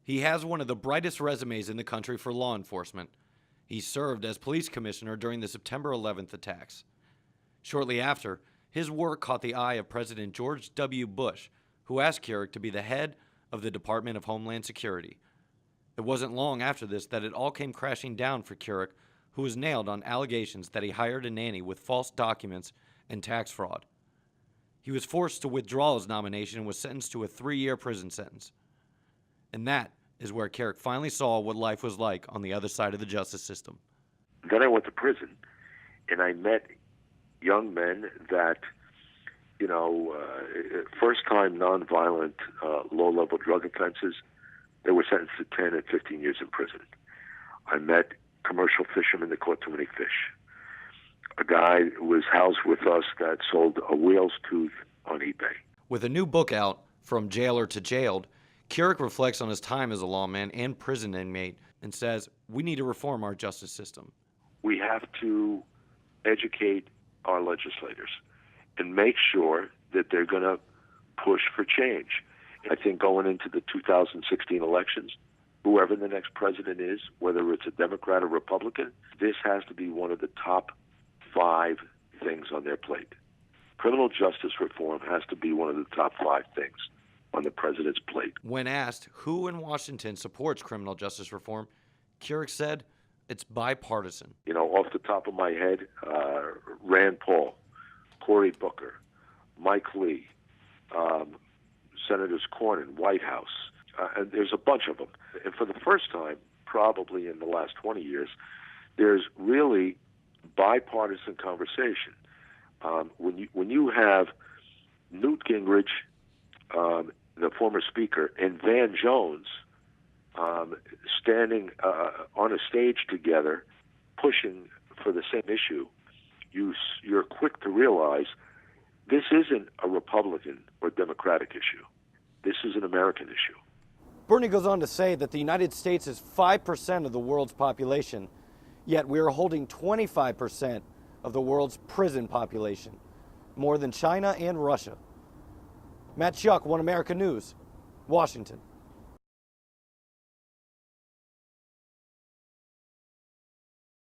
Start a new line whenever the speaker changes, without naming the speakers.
He has one of the brightest resumes in the country for law enforcement. He served as police commissioner during the September 11th attacks. Shortly after, his work caught the eye of President George W. Bush, who asked Kerik to be the head of the Department of Homeland Security. It wasn't long after this that it all came crashing down for Kerik, who was nailed on allegations that he hired a nanny with false documents and tax fraud. He was forced to withdraw his nomination and was sentenced to a 3-year prison sentence. And that is where Kerik finally saw what life was like on the other side of the justice system.
Then I went to prison, and I met young men that, first-time nonviolent, low-level drug offenses, they were sentenced to 10 and 15 years in prison. I met commercial fishermen that caught too many fish. A guy was housed with us that sold a whale's tooth on eBay.
With a new book out, From Jailer to Jailed, Kerik reflects on his time as a lawman and prison inmate and says, we need to reform our justice system.
We have to educate our legislators and make sure that they're going to push for change. I think going into the 2016 elections, whoever the next president is, whether it's a Democrat or Republican, this has to be one of the top 5 things on their plate. Criminal justice reform has to be one of the top 5 things on the president's plate.
When asked who in Washington supports criminal justice reform, Kerik said it's bipartisan.
Off the top of my head, Rand Paul, Cory Booker, Mike Lee, Senators Cornyn, White House, and there's a bunch of them. And for the first time, probably in the last 20 years, there's really bipartisan conversation. When you have Newt Gingrich, the former speaker, and Van Jones standing on a stage together, pushing for the same issue, you're quick to realize this isn't a Republican or Democratic issue. This is an American issue.
Bernie goes on to say that the United States is 5% of the world's population, yet we are holding 25% of the world's prison population, more than China and Russia. Matt Schuck, One America News, Washington.